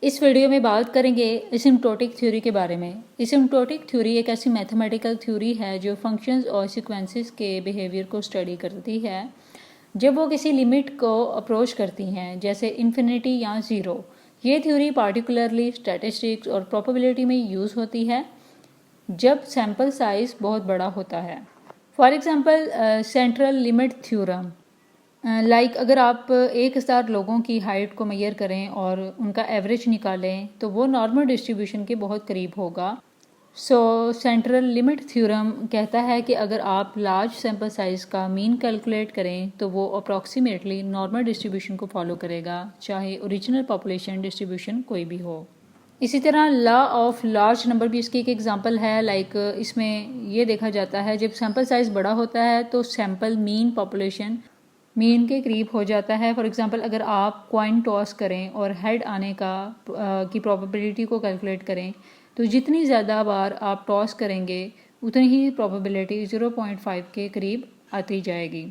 इस वीडियो में बात करेंगे एसिम्प्टोटिक थ्योरी के बारे में। एसिम्प्टोटिक थ्योरी एक ऐसी मैथमेटिकल थ्योरी है जो फंक्शंस और सीक्वेंसेस के बिहेवियर को स्टडी करती है जब वो किसी लिमिट को अप्रोच करती हैं, जैसे इन्फिनिटी या ज़ीरो। ये थ्योरी पार्टिकुलरली स्टैटिस्टिक्स और प्रोबेबिलिटी में यूज़ होती है जब सैम्पल साइज बहुत बड़ा होता है। For example central limit theorem. Like अगर आप 1000 लोगों की हाइट को मेजर करें और उनका एवरेज निकालें तो वो नॉर्मल डिस्ट्रीब्यूशन के बहुत करीब होगा। सेंट्रल लिमिट थ्योरम कहता है कि अगर आप लार्ज सैम्पल साइज़ का मीन कैलकुलेट करें तो वो अप्रॉक्सीमेटली नॉर्मल डिस्ट्रीब्यूशन को फॉलो करेगा, चाहे ओरिजिनल पॉपुलेशन डिस्ट्रीब्यूशन कोई भी हो। इसी तरह लॉ ऑफ लार्ज नंबर भी इसकी एक एग्जांपल है। लाइक इसमें ये देखा जाता है जब सैम्पल साइज़ बड़ा होता है तो सैम्पल मीन पॉपुलेशन मीन के करीब हो जाता है। फॉर एग्जांपल अगर आप कॉइन टॉस करें और हेड आने की प्रोबेबिलिटी को कैलकुलेट करें तो जितनी ज़्यादा बार आप टॉस करेंगे उतनी ही प्रोबेबिलिटी 0.5 के करीब आती जाएगी।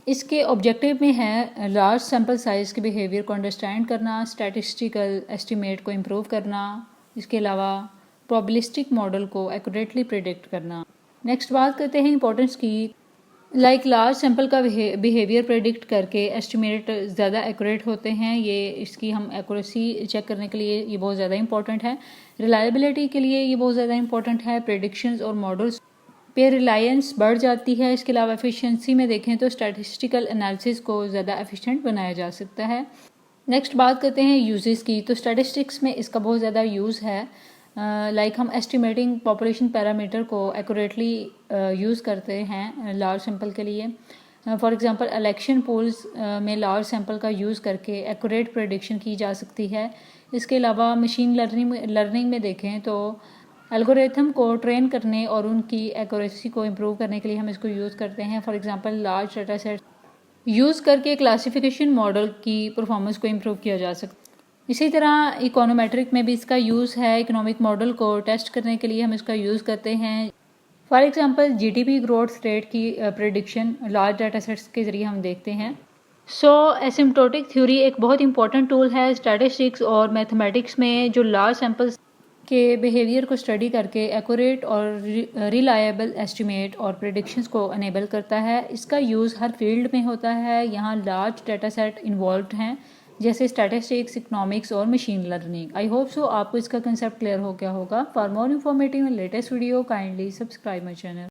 इसके ऑब्जेक्टिव में है लार्ज सैम्पल साइज़ के बिहेवियर को अंडरस्टैंड करना, स्टैटिस्टिकल एस्टिमेट को इम्प्रूव करना, इसके अलावा प्रोबेबिलिस्टिक मॉडल को एक्यूरेटली प्रिडिक्ट करना। नेक्स्ट बात करते हैं इंपॉर्टेंस की। लाइक लार्ज सैम्पल का बिहेवियर प्रेडिक्ट करके एस्टिमेट ज़्यादा एक्यूरेट होते हैं। ये इसकी हम एक्यूरेसी चेक करने के लिए ये बहुत ज़्यादा इंपॉर्टेंट है। रिलायबिलिटी के लिए ये बहुत ज़्यादा इंपॉर्टेंट है। प्रेडिक्शंस और मॉडल्स पे रिलायंस बढ़ जाती है। इसके अलावा एफिशिएंसी में देखें तो स्टैटिस्टिकल एनालिसिस को ज़्यादा एफिशिएंट बनाया जा सकता है। नेक्स्ट बात करते हैं यूजेस की। तो स्टैटिस्टिक्स में इसका बहुत ज़्यादा यूज़ है। लाइक हम एस्टिमेटिंग पॉपुलेशन पैरामीटर को एक्यूरेटली यूज़ करते हैं लार्ज सैम्पल के लिए। फॉर एग्जांपल इलेक्शन पोल्स में लार्ज सैम्पल का यूज़ करके एक्यूरेट प्रेडिक्शन की जा सकती है। इसके अलावा मशीन लर्निंग में देखें तो एल्गोरिथम को ट्रेन करने और उनकी एक्यूरेसी को इम्प्रूव करने के लिए हम इसको यूज़ करते हैं। For example large data set use करके क्लासिफिकेशन मॉडल की परफॉर्मेंस को इम्प्रूव किया जा सकता है। इसी तरह इकोनोमेट्रिक में भी इसका यूज़ है। इकोनॉमिक मॉडल को टेस्ट करने के लिए हम इसका यूज़ करते हैं। For example GDP growth rate की प्रेडिक्शन लार्ज डाटा सेट्स के ज़रिए हम देखते हैं। एसिम्प्टोटिक थ्योरी एक बहुत इंपॉर्टेंट टूल है स्टैटिस्टिक्स और मैथमेटिक्स में, जो लार्ज सैम्पल्स के बिहेवियर को स्टडी करके एक्यूरेट और रिलायबल एस्टिमेट और प्रेडिक्शंस को अनेबल करता है। इसका यूज़ हर फील्ड में होता है। यहाँ लार्ज डाटा सेट इन्वॉल्व हैं, जैसे स्टैटिस्टिक्स, इकोनॉमिक्स और machine learning. I hope so आपको इसका कंसेप्ट क्लियर हो गया होगा। For more informative and latest video kindly subscribe my channel.